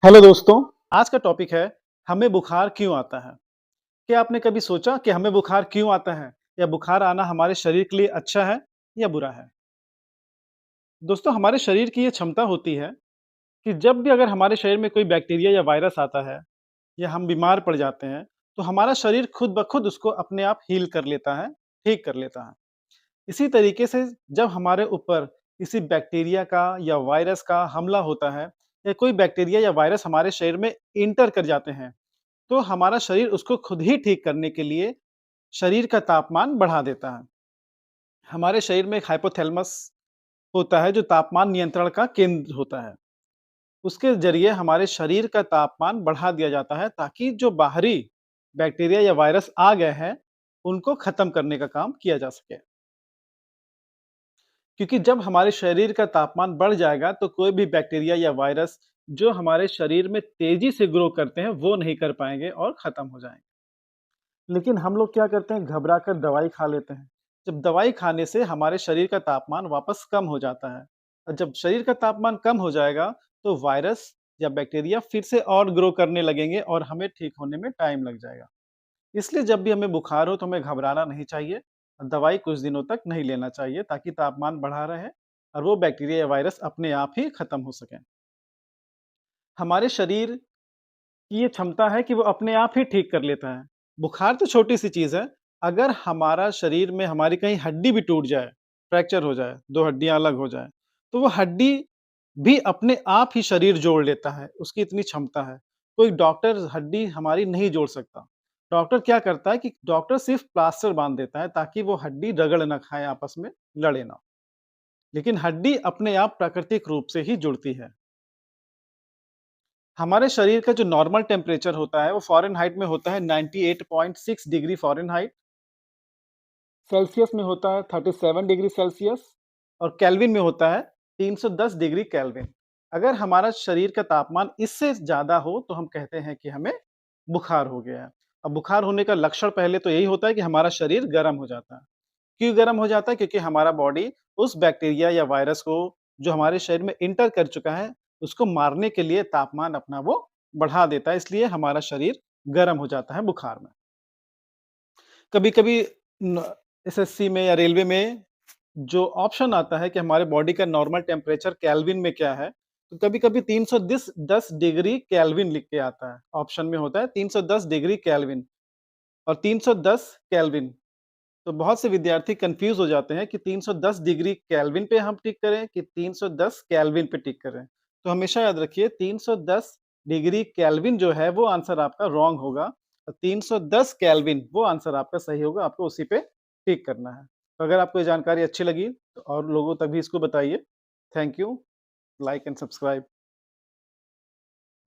Hello दोस्तों, आज का टॉपिक है हमें बुखार क्यों आता है? क्या आपने कभी सोचा कि हमें बुखार क्यों आता है? या बुखार आना हमारे शरीर के लिए अच्छा है या बुरा है? दोस्तों, हमारे शरीर की ये क्षमता होती है कि जब भी अगर हमारे शरीर में कोई बैक्टीरिया या वायरस आता है या हम बीमार पड़ जाते हैं, तो हमारा शरीर खुद ब खुद उसको अपने आप हील कर लेता है, ठीक कर लेता है। इसी तरीके से जब हमारे ऊपर किसी बैक्टीरिया का या वायरस का हमला होता है या कोई बैक्टीरिया या वायरस हमारे शरीर में एंटर कर जाते हैं, तो हमारा शरीर उसको खुद ही ठीक करने के लिए शरीर का तापमान बढ़ा देता है। हमारे शरीर में एक हाइपोथैलेमस होता है जो तापमान नियंत्रण का केंद्र होता है। उसके ज़रिए हमारे शरीर का तापमान बढ़ा दिया जाता है ताकि जो बाहरी बैक्टीरिया या वायरस आ गए हैं, उनको खत्म करने का काम किया जा सके। क्योंकि जब हमारे शरीर का तापमान बढ़ जाएगा तो कोई भी बैक्टीरिया या वायरस जो हमारे शरीर में तेज़ी से ग्रो करते हैं, वो नहीं कर पाएँगे और खत्म हो जाएँगे। लेकिन हम लोग क्या करते हैं, घबरा कर दवाई खा लेते हैं। जब दवाई खाने से हमारे शरीर का तापमान वापस कम हो जाता है और जब शरीर का तापमान कम हो जाएगा, तो वायरस या बैक्टीरिया फिर से और ग्रो करने लगेंगे और हमें ठीक होने में टाइम लग जाएगा। इसलिए जब भी हमें बुखार हो तो हमें घबराना नहीं चाहिए और दवाई कुछ दिनों तक नहीं लेना चाहिए ताकि तापमान बढ़ा रहे और वो बैक्टीरिया या वायरस अपने आप ही खत्म हो सकें। हमारे शरीर की ये क्षमता है कि वो अपने आप ही ठीक कर लेता है। बुखार तो छोटी-सी चीज़ है, अगर हमारा शरीर में हमारी कहीं हड्डी भी टूट जाए, फ्रैक्चर हो जाए, 2 हड्डियाँ अलग हो जाएँ, तो वो हड्डी भी अपने आप ही शरीर जोड़ लेता है, उसकी इतनी क्षमता है। कोई डॉक्टर हड्डी हमारी नहीं जोड़ सकता। डॉक्टर क्या करता है कि डॉक्टर सिर्फ़ प्लास्टर बाँध देता है ताकि वो हड्डी रगड़ ना खाए आपस में, लड़े ना। लेकिन हड्डी अपने आप प्राकृतिक रूप से ही जुड़ती है। हमारे शरीर का जो नॉर्मल टेम्परेचर होता है, वो फ़ारेनहाइट में होता है 98.6 डिग्री फ़ारेनहाइट, सेल्सियस में होता है 37 डिग्री सेल्सियस और केल्विन में होता है 310 डिग्री केल्विन। अगर हमारा शरीर का तापमान इससे ज़्यादा हो, तो हम कहते हैं कि हमें बुखार हो गया है। अब बुखार होने का लक्षण पहले तो यही होता है कि हमारा शरीर गर्म हो जाता है। क्यों गर्म हो जाता है? क्योंकि हमारा बॉडी उस बैक्टीरिया या वायरस को जो हमारे शरीर में एंटर कर चुका है, उसको मारने के लिए तापमान अपना वो बढ़ा देता है, इसलिए हमारा शरीर गर्म हो जाता है बुखार में। कभी-कभी न एसएससी में या रेलवे में जो ऑप्शन आता है कि हमारे बॉडी का नॉर्मल टेम्परेचर केल्विन में क्या है, तो कभी-कभी 310 डिग्री केल्विन लिख के आता है। ऑप्शन में होता है 310 डिग्री केल्विन और 310 केल्विन। तो बहुत से विद्यार्थी कन्फ्यूज़ हो जाते हैं कि 310 डिग्री केल्विन पे हम टिक करें कि 310 केल्विन पे टिक करें। तो हमेशा याद रखिए 310 डिग्री केल्विन जो है वो आंसर आपका रॉन्ग होगा और 310 केल्विन वो आंसर आपका सही होगा, आपको उसी पे टिक करना है। तो अगर आपको ये जानकारी अच्छी लगी तो और लोगों तक भी इसको बताइए। Thank you, like and subscribe.